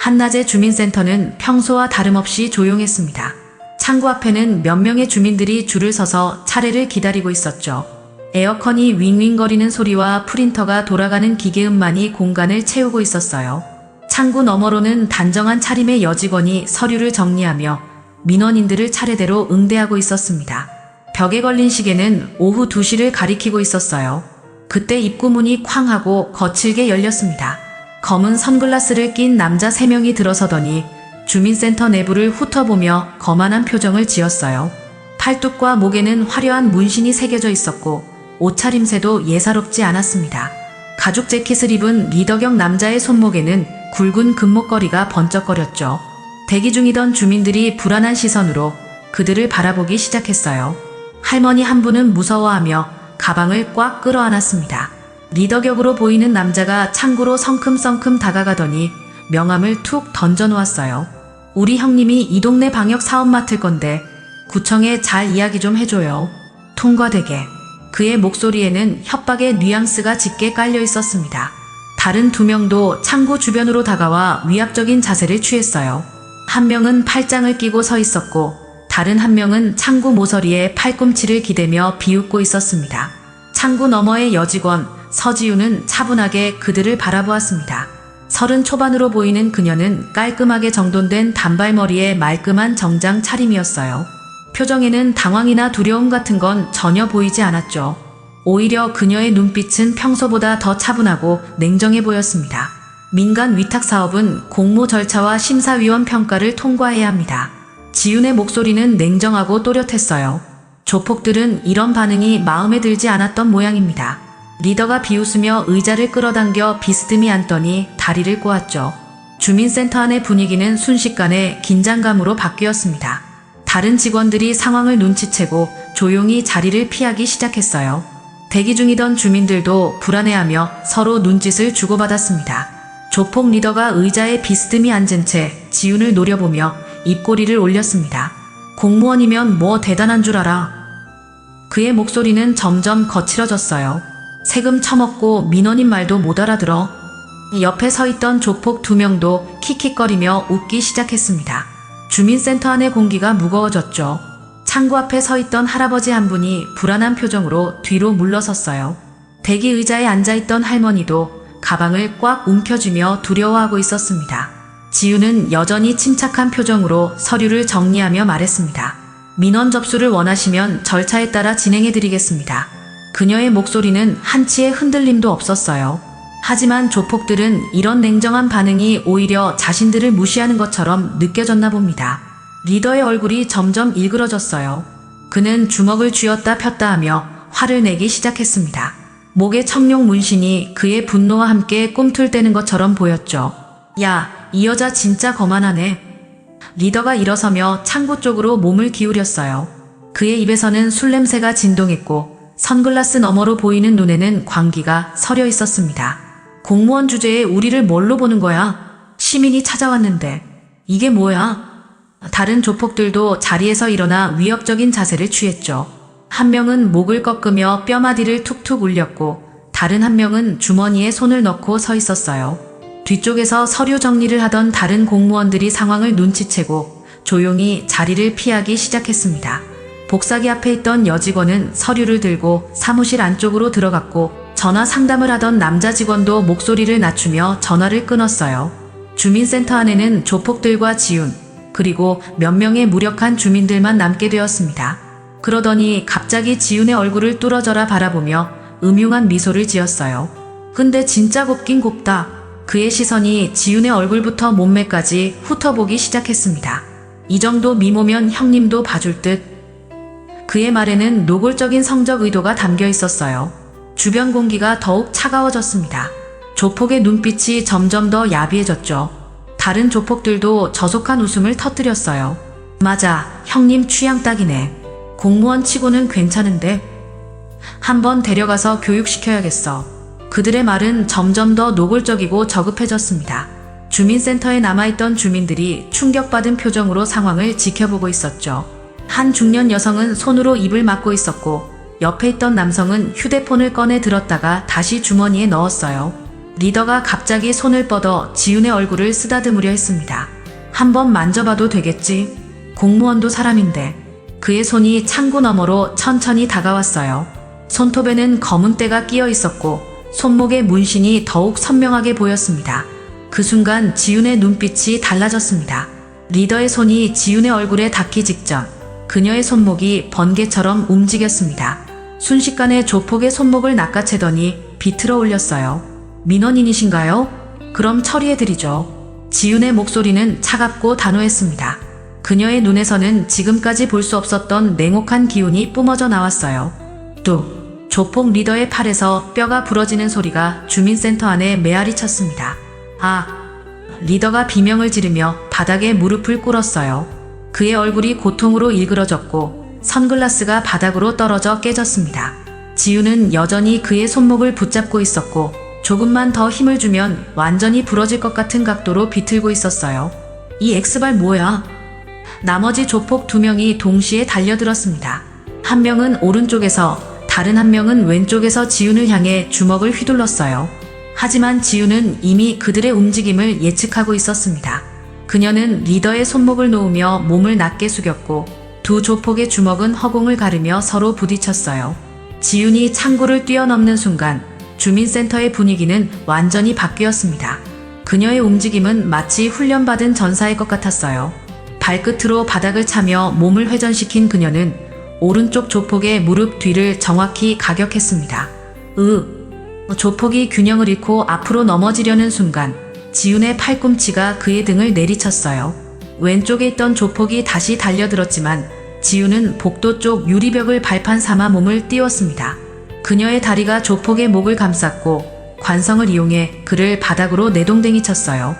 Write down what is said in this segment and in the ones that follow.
한낮의 주민센터는 평소와 다름없이 조용했습니다. 창구 앞에는 몇 명의 주민들이 줄을 서서 차례를 기다리고 있었죠. 에어컨이 윙윙거리는 소리와 프린터가 돌아가는 기계음만이 공간을 채우고 있었어요. 창구 너머로는 단정한 차림의 여직원이 서류를 정리하며 민원인들을 차례대로 응대하고 있었습니다. 벽에 걸린 시계는 오후 2시를 가리키고 있었어요. 그때 입구문이 쾅 하고 거칠게 열렸습니다. 검은 선글라스를 낀 남자 3명이 들어서더니 주민센터 내부를 훑어보며 거만한 표정을 지었어요. 팔뚝과 목에는 화려한 문신이 새겨져 있었고 옷차림새도 예사롭지 않았습니다. 가죽 재킷을 입은 리더격 남자의 손목에는 굵은 금목걸이가 번쩍거렸죠. 대기 중이던 주민들이 불안한 시선으로 그들을 바라보기 시작했어요. 할머니 한 분은 무서워하며 가방을 꽉 끌어안았습니다. 리더격으로 보이는 남자가 창구로 성큼성큼 다가가더니 명함을 툭 던져놓았어요. 우리 형님이 이 동네 방역 사업 맡을 건데 구청에 잘 이야기 좀 해줘요. 통과되게. 그의 목소리에는 협박의 뉘앙스가 짙게 깔려 있었습니다. 다른 2명도 창구 주변으로 다가와 위압적인 자세를 취했어요. 한 명은 팔짱을 끼고 서 있었고 다른 한 명은 창구 모서리에 팔꿈치를 기대며 비웃고 있었습니다. 창구 너머의 여직원 서지우는 차분하게 그들을 바라보았습니다. 30 초반으로 보이는 그녀는 깔끔하게 정돈된 단발머리에 말끔한 정장 차림이었어요. 표정에는 당황이나 두려움 같은 건 전혀 보이지 않았죠. 오히려 그녀의 눈빛은 평소보다 더 차분하고 냉정해 보였습니다. 민간 위탁 사업은 공모 절차와 심사위원 평가를 통과해야 합니다. 지윤의 목소리는 냉정하고 또렷했어요. 조폭들은 이런 반응이 마음에 들지 않았던 모양입니다. 리더가 비웃으며 의자를 끌어당겨 비스듬히 앉더니 다리를 꼬았죠. 주민센터 안의 분위기는 순식간에 긴장감으로 바뀌었습니다. 다른 직원들이 상황을 눈치채고 조용히 자리를 피하기 시작했어요. 대기 중이던 주민들도 불안해하며 서로 눈짓을 주고받았습니다. 조폭 리더가 의자에 비스듬히 앉은 채 지윤을 노려보며 입꼬리를 올렸습니다. 공무원이면 뭐 대단한 줄 알아. 그의 목소리는 점점 거칠어졌어요. 세금 처먹고 민원인 말도 못 알아들어. 옆에 서 있던 조폭 2명도 킥킥거리며 웃기 시작했습니다. 주민센터 안의 공기가 무거워졌죠. 창구 앞에 서 있던 할아버지 한 분이 불안한 표정으로 뒤로 물러섰어요. 대기 의자에 앉아있던 할머니도 가방을 꽉 움켜쥐며 두려워하고 있었습니다. 지우는 여전히 침착한 표정으로 서류를 정리하며 말했습니다. 민원 접수를 원하시면 절차에 따라 진행해드리겠습니다. 그녀의 목소리는 한치의 흔들림도 없었어요. 하지만 조폭들은 이런 냉정한 반응이 오히려 자신들을 무시하는 것처럼 느껴졌나 봅니다. 리더의 얼굴이 점점 일그러졌어요. 그는 주먹을 쥐었다 폈다 하며 화를 내기 시작했습니다. 목에 청룡 문신이 그의 분노와 함께 꿈틀대는 것처럼 보였죠. 야, 이 여자 진짜 거만하네. 리더가 일어서며 창구 쪽으로 몸을 기울였어요. 그의 입에서는 술 냄새가 진동했고 선글라스 너머로 보이는 눈에는 광기가 서려 있었습니다. 공무원 주제에 우리를 뭘로 보는 거야? 시민이 찾아왔는데. 이게 뭐야? 다른 조폭들도 자리에서 일어나 위협적인 자세를 취했죠. 한 명은 목을 꺾으며 뼈마디를 툭툭 울렸고 다른 한 명은 주머니에 손을 넣고 서 있었어요. 뒤쪽에서 서류 정리를 하던 다른 공무원들이 상황을 눈치채고 조용히 자리를 피하기 시작했습니다. 복사기 앞에 있던 여직원은 서류를 들고 사무실 안쪽으로 들어갔고 전화 상담을 하던 남자 직원도 목소리를 낮추며 전화를 끊었어요. 주민센터 안에는 조폭들과 지윤, 그리고 몇 명의 무력한 주민들만 남게 되었습니다. 그러더니 갑자기 지윤의 얼굴을 뚫어져라 바라보며 음흉한 미소를 지었어요. 근데 진짜 곱긴 곱다. 그의 시선이 지윤의 얼굴부터 몸매까지 훑어보기 시작했습니다. 이 정도 미모면 형님도 봐줄 듯. 그의 말에는 노골적인 성적 의도가 담겨 있었어요. 주변 공기가 더욱 차가워졌습니다. 조폭의 눈빛이 점점 더 야비해졌죠. 다른 조폭들도 저속한 웃음을 터뜨렸어요. 맞아, 형님 취향 딱이네. 공무원 치고는 괜찮은데? 한번 데려가서 교육시켜야겠어. 그들의 말은 점점 더 노골적이고 저급해졌습니다. 주민센터에 남아있던 주민들이 충격받은 표정으로 상황을 지켜보고 있었죠. 한 중년 여성은 손으로 입을 막고 있었고 옆에 있던 남성은 휴대폰을 꺼내 들었다가 다시 주머니에 넣었어요. 리더가 갑자기 손을 뻗어 지훈의 얼굴을 쓰다듬으려 했습니다. 한번 만져봐도 되겠지. 공무원도 사람인데. 그의 손이 창구 너머로 천천히 다가왔어요. 손톱에는 검은 때가 끼어 있었고 손목의 문신이 더욱 선명하게 보였습니다. 그 순간 지훈의 눈빛이 달라졌습니다. 리더의 손이 지훈의 얼굴에 닿기 직전 그녀의 손목이 번개처럼 움직였습니다. 순식간에 조폭의 손목을 낚아채더니 비틀어 올렸어요. 민원인이신가요? 그럼 처리해드리죠. 지훈의 목소리는 차갑고 단호했습니다. 그녀의 눈에서는 지금까지 볼 수 없었던 냉혹한 기운이 뿜어져 나왔어요. 뚝! 조폭 리더의 팔에서 뼈가 부러지는 소리가 주민센터 안에 메아리 쳤습니다. 아! 리더가 비명을 지르며 바닥에 무릎을 꿇었어요. 그의 얼굴이 고통으로 일그러졌고 선글라스가 바닥으로 떨어져 깨졌습니다. 지훈은 여전히 그의 손목을 붙잡고 있었고 조금만 더 힘을 주면 완전히 부러질 것 같은 각도로 비틀고 있었어요. 이 X발 뭐야? 나머지 조폭 2명이 동시에 달려들었습니다. 한 명은 오른쪽에서 다른 한 명은 왼쪽에서 지훈을 향해 주먹을 휘둘렀어요. 하지만 지훈은 이미 그들의 움직임을 예측하고 있었습니다. 그녀는 리더의 손목을 놓으며 몸을 낮게 숙였고 두 조폭의 주먹은 허공을 가르며 서로 부딪혔어요. 지훈이 창구를 뛰어넘는 순간 주민센터의 분위기는 완전히 바뀌었습니다. 그녀의 움직임은 마치 훈련받은 전사의 것 같았어요. 발끝으로 바닥을 차며 몸을 회전시킨 그녀는 오른쪽 조폭의 무릎 뒤를 정확히 가격했습니다. 조폭이 균형을 잃고 앞으로 넘어지려는 순간 지훈의 팔꿈치가 그의 등을 내리쳤어요. 왼쪽에 있던 조폭이 다시 달려들었지만 지훈은 복도 쪽 유리벽을 발판 삼아 몸을 띄웠습니다. 그녀의 다리가 조폭의 목을 감쌌고 관성을 이용해 그를 바닥으로 내동댕이 쳤어요.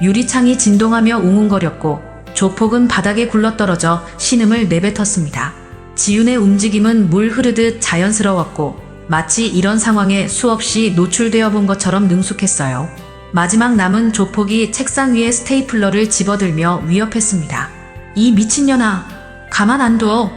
유리창이 진동하며 웅웅거렸고 조폭은 바닥에 굴러떨어져 신음을 내뱉었습니다. 지훈의 움직임은 물 흐르듯 자연스러웠고 마치 이런 상황에 수없이 노출되어 본 것처럼 능숙했어요. 마지막 남은 조폭이 책상 위에 스테이플러를 집어들며 위협했습니다. 이 미친년아, 가만 안 둬.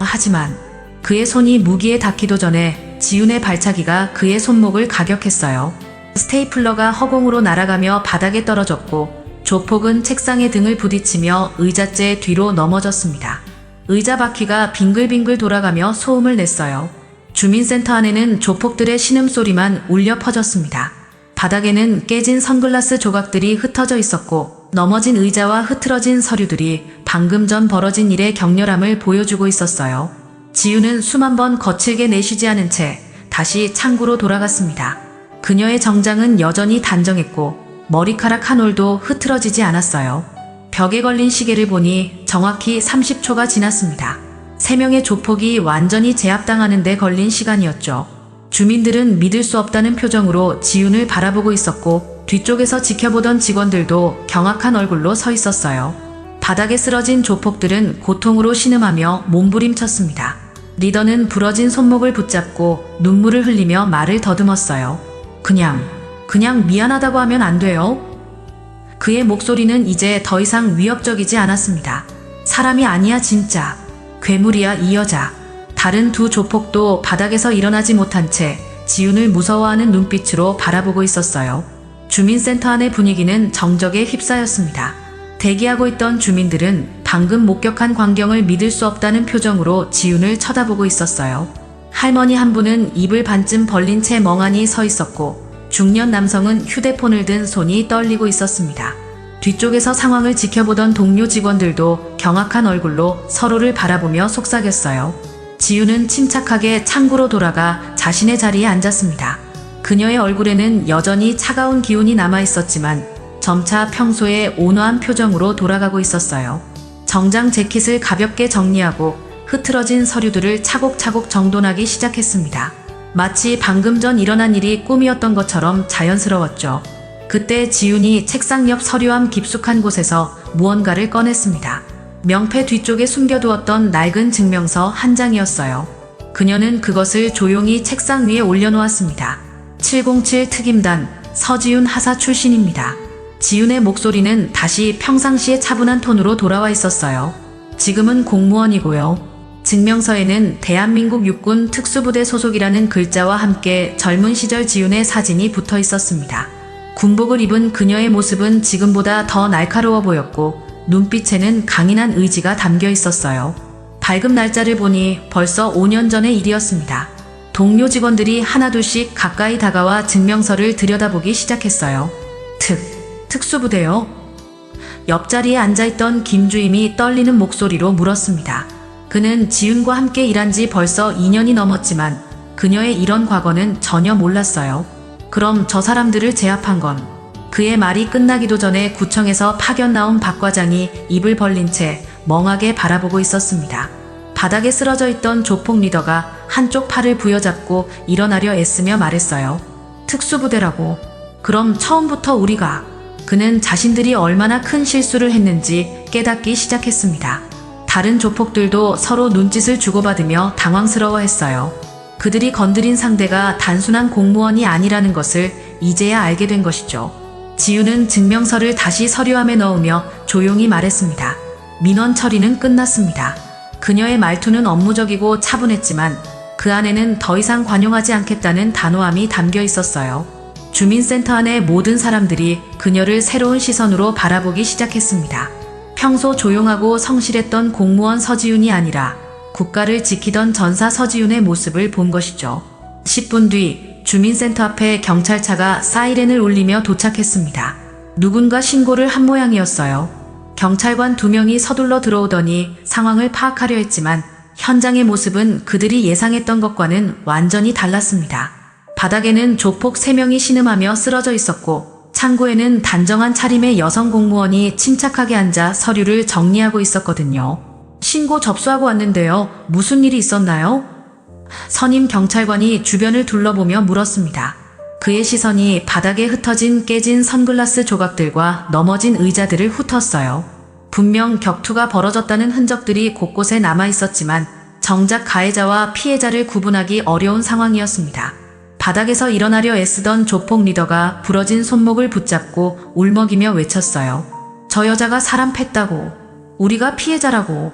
하지만 그의 손이 무기에 닿기도 전에 지훈의 발차기가 그의 손목을 가격했어요. 스테이플러가 허공으로 날아가며 바닥에 떨어졌고 조폭은 책상에 등을 부딪히며 의자째 뒤로 넘어졌습니다. 의자 바퀴가 빙글빙글 돌아가며 소음을 냈어요. 주민센터 안에는 조폭들의 신음소리만 울려 퍼졌습니다. 바닥에는 깨진 선글라스 조각들이 흩어져 있었고 넘어진 의자와 흐트러진 서류들이 방금 전 벌어진 일의 격렬함을 보여주고 있었어요. 지훈은 숨 한 번 거칠게 내쉬지 않은 채 다시 창구로 돌아갔습니다. 그녀의 정장은 여전히 단정했고 머리카락 한 올도 흐트러지지 않았어요. 벽에 걸린 시계를 보니 정확히 30초가 지났습니다. 3명의 조폭이 완전히 제압당하는 데 걸린 시간이었죠. 주민들은 믿을 수 없다는 표정으로 지훈을 바라보고 있었고 뒤쪽에서 지켜보던 직원들도 경악한 얼굴로 서 있었어요. 바닥에 쓰러진 조폭들은 고통으로 신음하며 몸부림쳤습니다. 리더는 부러진 손목을 붙잡고 눈물을 흘리며 말을 더듬었어요. 그냥 미안하다고 하면 안 돼요? 그의 목소리는 이제 더 이상 위협적이지 않았습니다. 사람이 아니야 진짜. 괴물이야 이 여자. 다른 두 조폭도 바닥에서 일어나지 못한 채 지훈을 무서워하는 눈빛으로 바라보고 있었어요. 주민센터 안의 분위기는 정적에 휩싸였습니다. 대기하고 있던 주민들은 방금 목격한 광경을 믿을 수 없다는 표정으로 지훈을 쳐다보고 있었어요. 할머니 한 분은 입을 반쯤 벌린 채 멍하니 서 있었고 중년 남성은 휴대폰을 든 손이 떨리고 있었습니다. 뒤쪽에서 상황을 지켜보던 동료 직원들도 경악한 얼굴로 서로를 바라보며 속삭였어요. 지훈은 침착하게 창구로 돌아가 자신의 자리에 앉았습니다. 그녀의 얼굴에는 여전히 차가운 기운이 남아있었지만 점차 평소의 온화한 표정으로 돌아가고 있었어요. 정장 재킷을 가볍게 정리하고 흐트러진 서류들을 차곡차곡 정돈하기 시작했습니다. 마치 방금 전 일어난 일이 꿈이었던 것처럼 자연스러웠죠. 그때 지훈이 책상 옆 서류함 깊숙한 곳에서 무언가를 꺼냈습니다. 명패 뒤쪽에 숨겨두었던 낡은 증명서 한 장이었어요. 그녀는 그것을 조용히 책상 위에 올려놓았습니다. 707 특임단 서지훈 하사 출신입니다. 지훈의 목소리는 다시 평상시의 차분한 톤으로 돌아와 있었어요. 지금은 공무원이고요. 증명서에는 대한민국 육군 특수부대 소속이라는 글자와 함께 젊은 시절 지훈의 사진이 붙어 있었습니다. 군복을 입은 그녀의 모습은 지금보다 더 날카로워 보였고 눈빛에는 강인한 의지가 담겨 있었어요. 밝은 날짜를 보니 벌써 5년 전의 일이었습니다. 동료 직원들이 하나둘씩 가까이 다가와 증명서를 들여다보기 시작했어요. 특수부대요? 옆자리에 앉아있던 김주임이 떨리는 목소리로 물었습니다. 그는 지훈과 함께 일한 지 벌써 2년이 넘었지만 그녀의 이런 과거는 전혀 몰랐어요. 그럼 저 사람들을 제압한 건? 그의 말이 끝나기도 전에 구청에서 파견 나온 박 과장이 입을 벌린 채 멍하게 바라보고 있었습니다. 바닥에 쓰러져 있던 조폭 리더가 한쪽 팔을 부여잡고 일어나려 애쓰며 말했어요. 특수부대라고. 그럼 처음부터 우리가. 그는 자신들이 얼마나 큰 실수를 했는지 깨닫기 시작했습니다. 다른 조폭들도 서로 눈짓을 주고받으며 당황스러워했어요. 그들이 건드린 상대가 단순한 공무원이 아니라는 것을 이제야 알게 된 것이죠. 지훈은 증명서를 다시 서류함에 넣으며 조용히 말했습니다. 민원 처리는 끝났습니다. 그녀의 말투는 업무적이고 차분했지만 그 안에는 더 이상 관용하지 않겠다는 단호함이 담겨 있었어요. 주민센터 안의 모든 사람들이 그녀를 새로운 시선으로 바라보기 시작했습니다. 평소 조용하고 성실했던 공무원 서지훈이 아니라 국가를 지키던 전사 서지훈의 모습을 본 것이죠. 10분 뒤 주민센터 앞에 경찰차가 사이렌을 울리며 도착했습니다. 누군가 신고를 한 모양이었어요. 경찰관 2명이 서둘러 들어오더니 상황을 파악하려 했지만 현장의 모습은 그들이 예상했던 것과는 완전히 달랐습니다. 바닥에는 조폭 3명이 신음하며 쓰러져 있었고 창고에는 단정한 차림의 여성 공무원이 침착하게 앉아 서류를 정리하고 있었거든요. 신고 접수하고 왔는데요. 무슨 일이 있었나요? 선임 경찰관이 주변을 둘러보며 물었습니다. 그의 시선이 바닥에 흩어진 깨진 선글라스 조각들과 넘어진 의자들을 훑었어요. 분명 격투가 벌어졌다는 흔적들이 곳곳에 남아 있었지만 정작 가해자와 피해자를 구분하기 어려운 상황이었습니다. 바닥에서 일어나려 애쓰던 조폭 리더가 부러진 손목을 붙잡고 울먹이며 외쳤어요. 저 여자가 사람 팼다고. 우리가 피해자라고.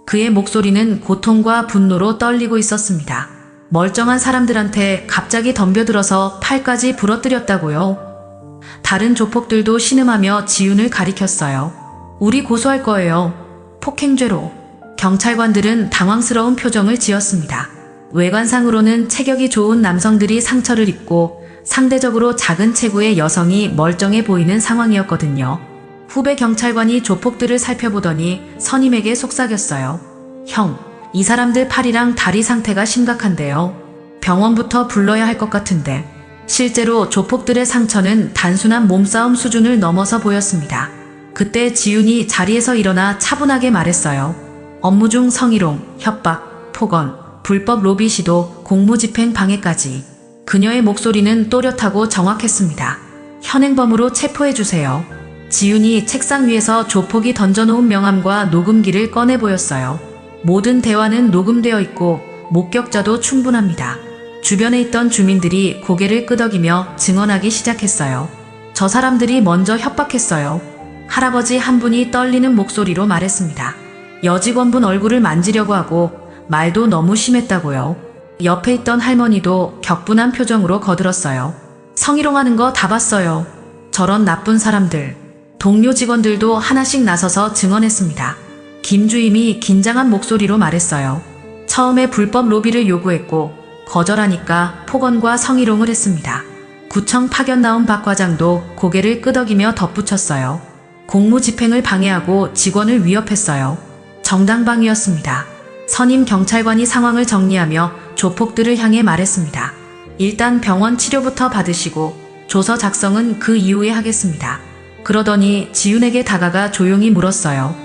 그의 목소리는 고통과 분노로 떨리고 있었습니다. 멀쩡한 사람들한테 갑자기 덤벼들어서 팔까지 부러뜨렸다고요. 다른 조폭들도 신음하며 지훈을 가리켰어요. 우리 고소할 거예요. 폭행죄로. 경찰관들은 당황스러운 표정을 지었습니다. 외관상으로는 체격이 좋은 남성들이 상처를 입고 상대적으로 작은 체구의 여성이 멀쩡해 보이는 상황이었거든요. 후배 경찰관이 조폭들을 살펴보더니 선임에게 속삭였어요. 형, 이 사람들 팔이랑 다리 상태가 심각한데요. 병원부터 불러야 할 것 같은데. 실제로 조폭들의 상처는 단순한 몸싸움 수준을 넘어서 보였습니다. 그때 지훈이 자리에서 일어나 차분하게 말했어요. 업무 중 성희롱, 협박, 폭언, 불법 로비 시도, 공무집행 방해까지. 그녀의 목소리는 또렷하고 정확했습니다. 현행범으로 체포해주세요. 지훈이 책상 위에서 조폭이 던져놓은 명함과 녹음기를 꺼내 보였어요. 모든 대화는 녹음되어 있고 목격자도 충분합니다. 주변에 있던 주민들이 고개를 끄덕이며 증언하기 시작했어요. 저 사람들이 먼저 협박했어요. 할아버지 한 분이 떨리는 목소리로 말했습니다. 여직원분 얼굴을 만지려고 하고 말도 너무 심했다고요. 옆에 있던 할머니도 격분한 표정으로 거들었어요. 성희롱하는 거 다 봤어요. 저런 나쁜 사람들. 동료 직원들도 하나씩 나서서 증언했습니다. 김주임이 긴장한 목소리로 말했어요. 처음에 불법 로비를 요구했고 거절하니까 폭언과 성희롱을 했습니다. 구청 파견 나온 박 과장도 고개를 끄덕이며 덧붙였어요. 공무집행을 방해하고 직원을 위협했어요. 정당방위였습니다. 선임 경찰관이 상황을 정리하며 조폭들을 향해 말했습니다. 일단 병원 치료부터 받으시고 조서 작성은 그 이후에 하겠습니다. 그러더니 지훈에게 다가가 조용히 물었어요.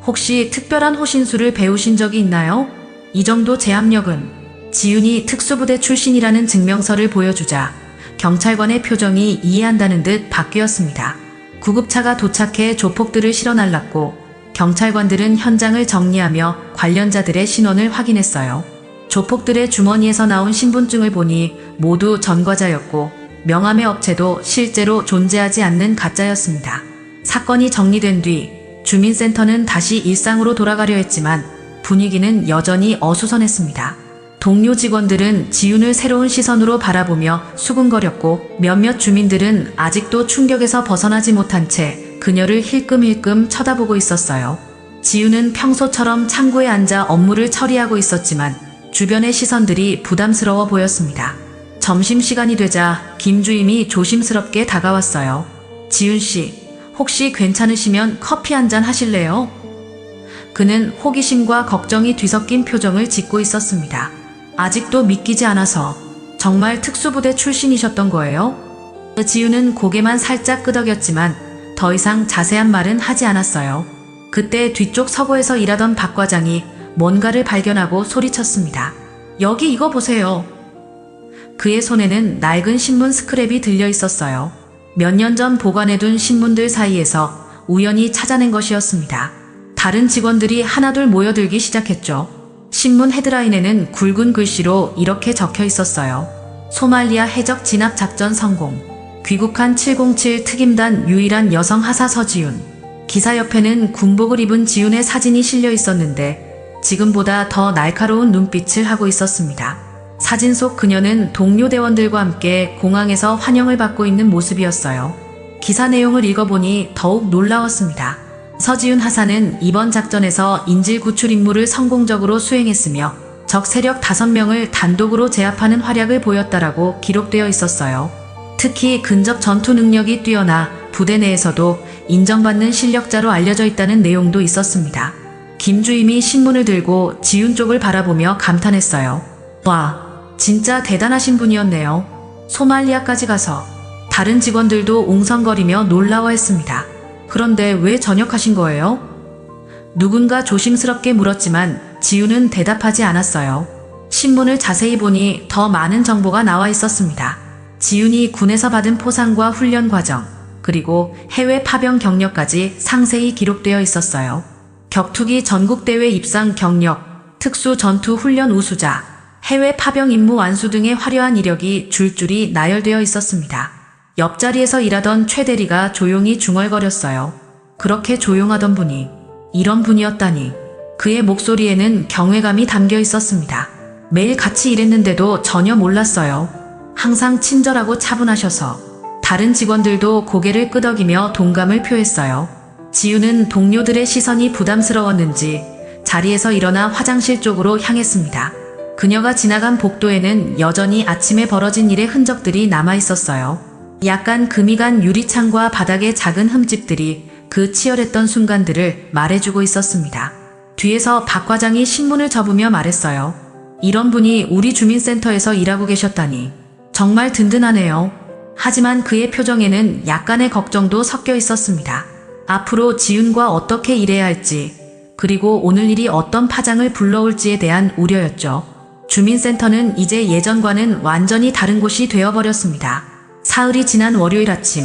혹시 특별한 호신술을 배우신 적이 있나요? 이 정도 제압력은. 지훈이 특수부대 출신이라는 증명서를 보여주자 경찰관의 표정이 이해한다는 듯 바뀌었습니다. 구급차가 도착해 조폭들을 실어 날랐고 경찰관들은 현장을 정리하며 관련자들의 신원을 확인했어요. 조폭들의 주머니에서 나온 신분증을 보니 모두 전과자였고 명함의 업체도 실제로 존재하지 않는 가짜였습니다. 사건이 정리된 뒤 주민센터는 다시 일상으로 돌아가려 했지만 분위기는 여전히 어수선했습니다. 동료 직원들은 지윤을 새로운 시선으로 바라보며 수군거렸고 몇몇 주민들은 아직도 충격에서 벗어나지 못한 채 그녀를 힐끔힐끔 쳐다보고 있었어요. 지윤은 평소처럼 창구에 앉아 업무를 처리하고 있었지만 주변의 시선들이 부담스러워 보였습니다. 점심시간이 되자 김 주임이 조심스럽게 다가왔어요. 지윤 씨, 혹시 괜찮으시면 커피 한잔 하실래요? 그는 호기심과 걱정이 뒤섞인 표정을 짓고 있었습니다. 아직도 믿기지 않아서 정말 특수부대 출신이셨던 거예요? 지윤은 고개만 살짝 끄덕였지만 더 이상 자세한 말은 하지 않았어요. 그때 뒤쪽 서고에서 일하던 박 과장이 뭔가를 발견하고 소리쳤습니다. 여기 이거 보세요. 그의 손에는 낡은 신문 스크랩이 들려 있었어요. 몇 년 전 보관해둔 신문들 사이에서 우연히 찾아낸 것이었습니다. 다른 직원들이 하나둘 모여들기 시작했죠. 신문 헤드라인에는 굵은 글씨로 이렇게 적혀 있었어요. 소말리아 해적 진압 작전 성공. 귀국한 707 특임단 유일한 여성 하사 서지윤. 기사 옆에는 군복을 입은 지윤의 사진이 실려 있었는데 지금보다 더 날카로운 눈빛을 하고 있었습니다. 사진 속 그녀는 동료 대원들과 함께 공항에서 환영을 받고 있는 모습이었어요. 기사 내용을 읽어보니 더욱 놀라웠습니다. 서지윤 하사는 이번 작전에서 인질 구출 임무를 성공적으로 수행했으며 적 세력 5명을 단독으로 제압하는 활약을 보였다라고 기록되어 있었어요. 특히 근접 전투 능력이 뛰어나 부대 내에서도 인정받는 실력자로 알려져 있다는 내용도 있었습니다. 김 주임이 신문을 들고 지윤 쪽을 바라보며 감탄했어요. 와, 진짜 대단하신 분이었네요. 소말리아까지 가서. 다른 직원들도 웅성거리며 놀라워했습니다. 그런데 왜 전역하신 거예요? 누군가 조심스럽게 물었지만 지윤은 대답하지 않았어요. 신문을 자세히 보니 더 많은 정보가 나와 있었습니다. 지윤이 군에서 받은 포상과 훈련 과정, 그리고 해외 파병 경력까지 상세히 기록되어 있었어요. 격투기 전국대회 입상 경력, 특수 전투 훈련 우수자, 해외 파병 임무 완수 등의 화려한 이력이 줄줄이 나열되어 있었습니다. 옆자리에서 일하던 최 대리가 조용히 중얼거렸어요. 그렇게 조용하던 분이 이런 분이었다니. 그의 목소리에는 경외감이 담겨 있었습니다. 매일 같이 일했는데도 전혀 몰랐어요. 항상 친절하고 차분하셔서. 다른 직원들도 고개를 끄덕이며 동감을 표했어요. 지윤은 동료들의 시선이 부담스러웠는지 자리에서 일어나 화장실 쪽으로 향했습니다. 그녀가 지나간 복도에는 여전히 아침에 벌어진 일의 흔적들이 남아 있었어요. 약간 금이 간 유리창과 바닥의 작은 흠집들이 그 치열했던 순간들을 말해주고 있었습니다. 뒤에서 박 과장이 신문을 접으며 말했어요. 이런 분이 우리 주민센터에서 일하고 계셨다니. 정말 든든하네요. 하지만 그의 표정에는 약간의 걱정도 섞여 있었습니다. 앞으로 지윤과 어떻게 일해야 할지, 그리고 오늘 일이 어떤 파장을 불러올지에 대한 우려였죠. 주민센터는 이제 예전과는 완전히 다른 곳이 되어버렸습니다. 사흘이 지난 월요일 아침,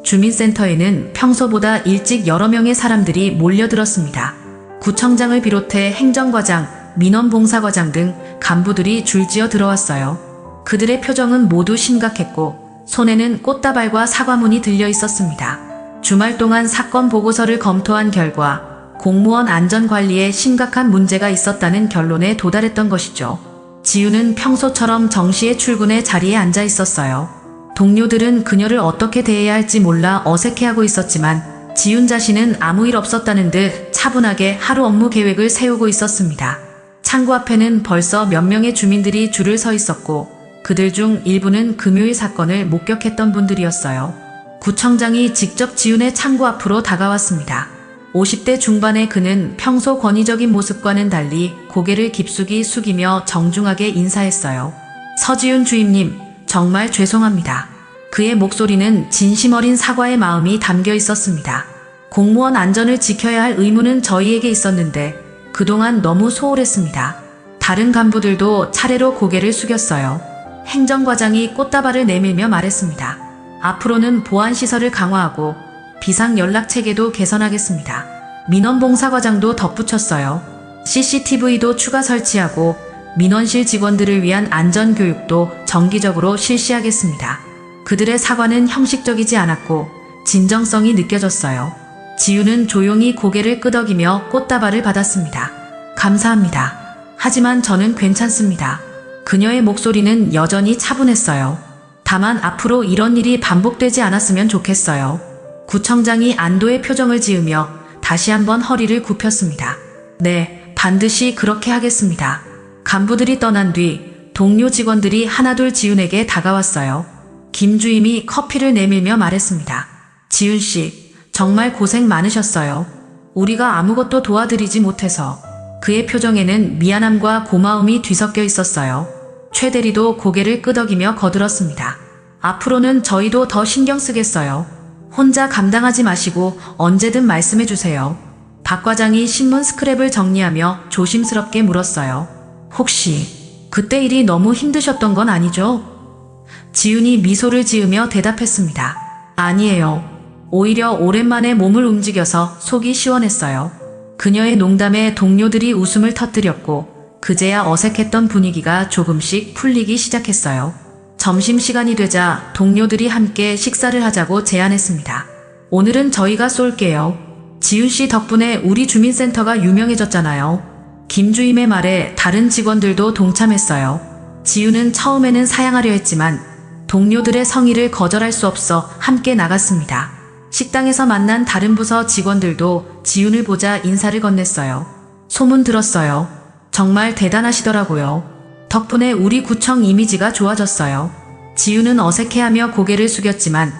주민센터에는 평소보다 일찍 여러 명의 사람들이 몰려들었습니다. 구청장을 비롯해 행정과장, 민원봉사과장 등 간부들이 줄지어 들어왔어요. 그들의 표정은 모두 심각했고 손에는 꽃다발과 사과문이 들려 있었습니다. 주말 동안 사건 보고서를 검토한 결과 공무원 안전관리에 심각한 문제가 있었다는 결론에 도달했던 것이죠. 지윤은 평소처럼 정시에 출근해 자리에 앉아 있었어요. 동료들은 그녀를 어떻게 대해야 할지 몰라 어색해하고 있었지만 지윤 자신은 아무 일 없었다는 듯 차분하게 하루 업무 계획을 세우고 있었습니다. 창구 앞에는 벌써 몇 명의 주민들이 줄을 서 있었고 그들 중 일부는 금요일 사건을 목격했던 분들이었어요. 구청장이 직접 지윤의 창구 앞으로 다가왔습니다. 50대 중반의 그는 평소 권위적인 모습과는 달리 고개를 깊숙이 숙이며 정중하게 인사했어요. 서지윤 주임님, 정말 죄송합니다. 그의 목소리는 진심 어린 사과의 마음이 담겨 있었습니다. 공무원 안전을 지켜야 할 의무는 저희에게 있었는데 그동안 너무 소홀했습니다. 다른 간부들도 차례로 고개를 숙였어요. 행정과장이 꽃다발을 내밀며 말했습니다. 앞으로는 보안시설을 강화하고 비상연락체계도 개선하겠습니다. 민원봉사과장도 덧붙였어요. CCTV도 추가 설치하고 민원실 직원들을 위한 안전교육도 정기적으로 실시하겠습니다. 그들의 사과는 형식적이지 않았고 진정성이 느껴졌어요. 지윤은 조용히 고개를 끄덕이며 꽃다발을 받았습니다. 감사합니다. 하지만 저는 괜찮습니다. 그녀의 목소리는 여전히 차분했어요. 다만 앞으로 이런 일이 반복되지 않았으면 좋겠어요. 구청장이 안도의 표정을 지으며 다시 한번 허리를 굽혔습니다. 네, 반드시 그렇게 하겠습니다. 간부들이 떠난 뒤 동료 직원들이 하나둘 지훈에게 다가왔어요. 김주임이 커피를 내밀며 말했습니다. 지훈 씨, 정말 고생 많으셨어요. 우리가 아무것도 도와드리지 못해서. 그의 표정에는 미안함과 고마움이 뒤섞여 있었어요. 최 대리도 고개를 끄덕이며 거들었습니다. 앞으로는 저희도 더 신경 쓰겠어요. 혼자 감당하지 마시고 언제든 말씀해 주세요. 박 과장이 신문 스크랩을 정리하며 조심스럽게 물었어요. 혹시 그때 일이 너무 힘드셨던 건 아니죠? 지훈이 미소를 지으며 대답했습니다. 아니에요. 오히려 오랜만에 몸을 움직여서 속이 시원했어요. 그녀의 농담에 동료들이 웃음을 터뜨렸고 그제야 어색했던 분위기가 조금씩 풀리기 시작했어요. 점심시간이 되자 동료들이 함께 식사를 하자고 제안했습니다. 오늘은 저희가 쏠게요. 지훈 씨 덕분에 우리 주민센터가 유명해졌잖아요. 김주임의 말에 다른 직원들도 동참했어요. 지훈은 처음에는 사양하려 했지만 동료들의 성의를 거절할 수 없어 함께 나갔습니다. 식당에서 만난 다른 부서 직원들도 지훈을 보자 인사를 건넸어요. 소문 들었어요. 정말 대단하시더라고요. 덕분에 우리 구청 이미지가 좋아졌어요. 지훈은 어색해하며 고개를 숙였지만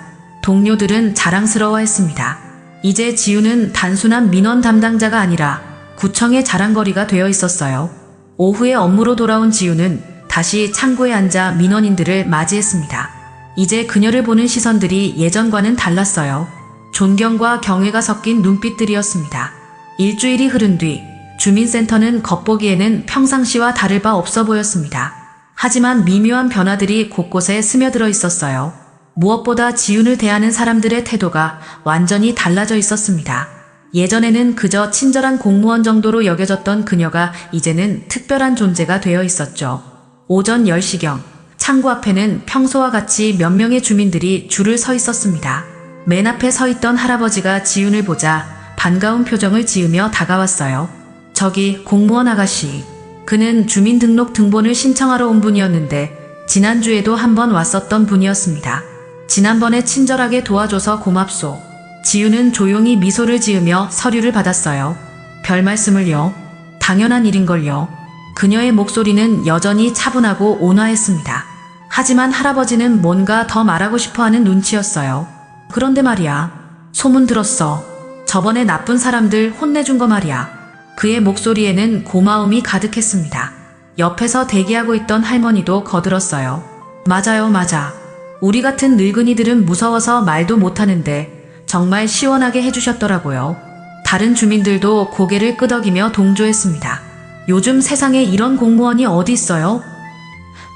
동료들은 자랑스러워했습니다. 이제 지훈은 단순한 민원 담당자가 아니라 구청의 자랑거리가 되어 있었어요. 오후에 업무로 돌아온 지훈은 다시 창구에 앉아 민원인들을 맞이했습니다. 이제 그녀를 보는 시선들이 예전과는 달랐어요. 존경과 경외가 섞인 눈빛들이었습니다. 일주일이 흐른 뒤 주민센터는 겉보기에는 평상시와 다를 바 없어 보였습니다. 하지만 미묘한 변화들이 곳곳에 스며들어 있었어요. 무엇보다 지훈을 대하는 사람들의 태도가 완전히 달라져 있었습니다. 예전에는 그저 친절한 공무원 정도로 여겨졌던 그녀가 이제는 특별한 존재가 되어 있었죠. 오전 10시경 창구 앞에는 평소와 같이 몇 명의 주민들이 줄을 서 있었습니다. 맨 앞에 서 있던 할아버지가 지훈을 보자 반가운 표정을 지으며 다가왔어요. 저기 공무원 아가씨. 그는 주민등록 등본을 신청하러 온 분이었는데 지난주에도 한번 왔었던 분이었습니다. 지난번에 친절하게 도와줘서 고맙소. 지훈은 조용히 미소를 지으며 서류를 받았어요. 별 말씀을요. 당연한 일인걸요. 그녀의 목소리는 여전히 차분하고 온화했습니다. 하지만 할아버지는 뭔가 더 말하고 싶어하는 눈치였어요. 그런데 말이야. 소문 들었어. 저번에 나쁜 사람들 혼내준 거 말이야. 그의 목소리에는 고마움이 가득했습니다. 옆에서 대기하고 있던 할머니도 거들었어요. 맞아요, 맞아. 우리 같은 늙은이들은 무서워서 말도 못하는데 정말 시원하게 해주셨더라고요. 다른 주민들도 고개를 끄덕이며 동조했습니다. 요즘 세상에 이런 공무원이 어디 있어요?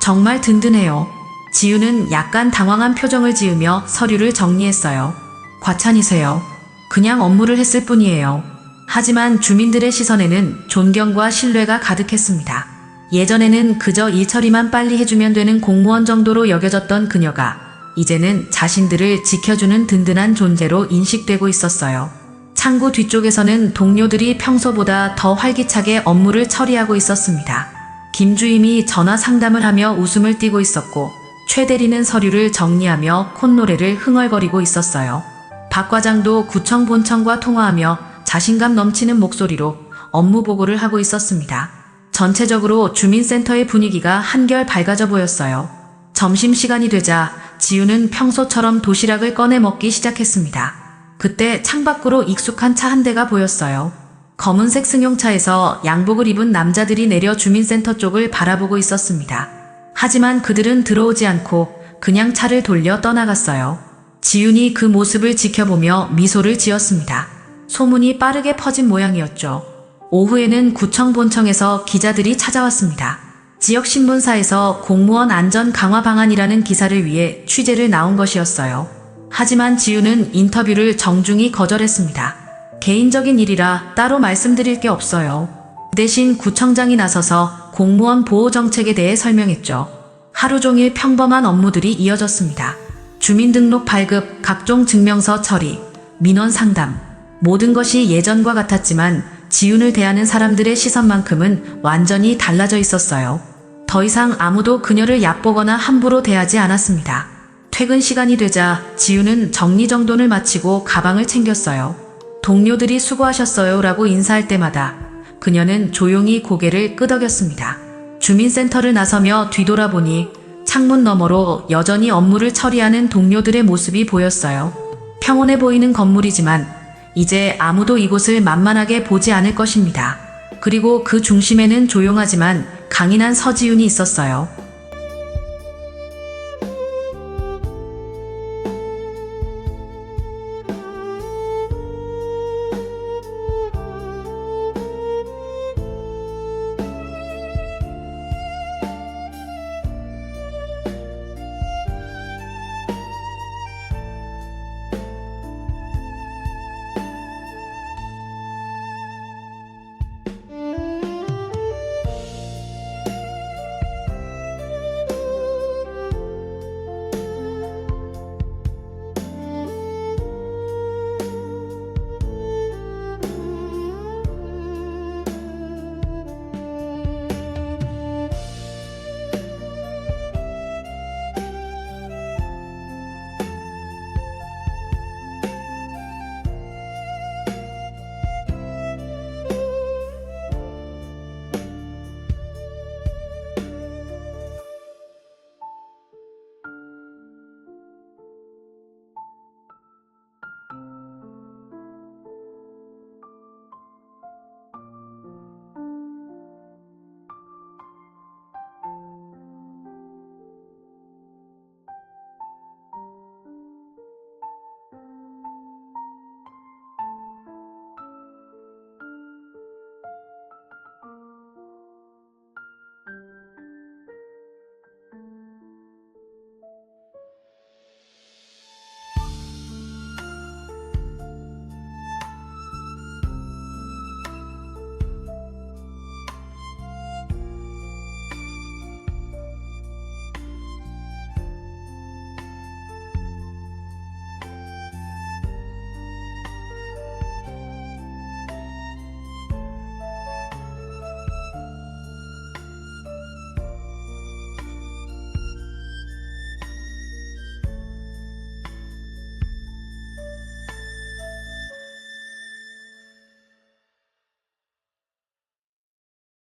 정말 든든해요. 지훈은 약간 당황한 표정을 지으며 서류를 정리했어요. 과찬이세요. 그냥 업무를 했을 뿐이에요. 하지만 주민들의 시선에는 존경과 신뢰가 가득했습니다. 예전에는 그저 일처리만 빨리 해주면 되는 공무원 정도로 여겨졌던 그녀가 이제는 자신들을 지켜주는 든든한 존재로 인식되고 있었어요. 창구 뒤쪽에서는 동료들이 평소보다 더 활기차게 업무를 처리하고 있었습니다. 김주임이 전화 상담을 하며 웃음을 띠고 있었고 최 대리는 서류를 정리하며 콧노래를 흥얼거리고 있었어요. 박 과장도 구청 본청과 통화하며 자신감 넘치는 목소리로 업무 보고를 하고 있었습니다. 전체적으로 주민센터의 분위기가 한결 밝아져 보였어요. 점심시간이 되자 지훈은 평소처럼 도시락을 꺼내 먹기 시작했습니다. 그때 창밖으로 익숙한 차 한 대가 보였어요. 검은색 승용차에서 양복을 입은 남자들이 내려 주민센터 쪽을 바라보고 있었습니다. 하지만 그들은 들어오지 않고 그냥 차를 돌려 떠나갔어요. 지훈이 그 모습을 지켜보며 미소를 지었습니다. 소문이 빠르게 퍼진 모양이었죠. 오후에는 구청 본청에서 기자들이 찾아왔습니다. 지역 신문사에서 공무원 안전 강화 방안이라는 기사를 위해 취재를 나온 것이었어요. 하지만 지훈은 인터뷰를 정중히 거절했습니다. 개인적인 일이라 따로 말씀드릴 게 없어요. 대신 구청장이 나서서 공무원 보호 정책에 대해 설명했죠. 하루 종일 평범한 업무들이 이어졌습니다. 주민등록 발급, 각종 증명서 처리, 민원 상담, 모든 것이 예전과 같았지만 지훈을 대하는 사람들의 시선만큼은 완전히 달라져 있었어요. 더 이상 아무도 그녀를 얕보거나 함부로 대하지 않았습니다. 퇴근 시간이 되자 지훈은 정리정돈을 마치고 가방을 챙겼어요. 동료들이 수고하셨어요 라고 인사할 때마다 그녀는 조용히 고개를 끄덕였습니다. 주민센터를 나서며 뒤돌아보니 창문 너머로 여전히 업무를 처리하는 동료들의 모습이 보였어요. 평온해 보이는 건물이지만 이제 아무도 이곳을 만만하게 보지 않을 것입니다. 그리고 그 중심에는 조용하지만 강인한 서지훈이 있었어요.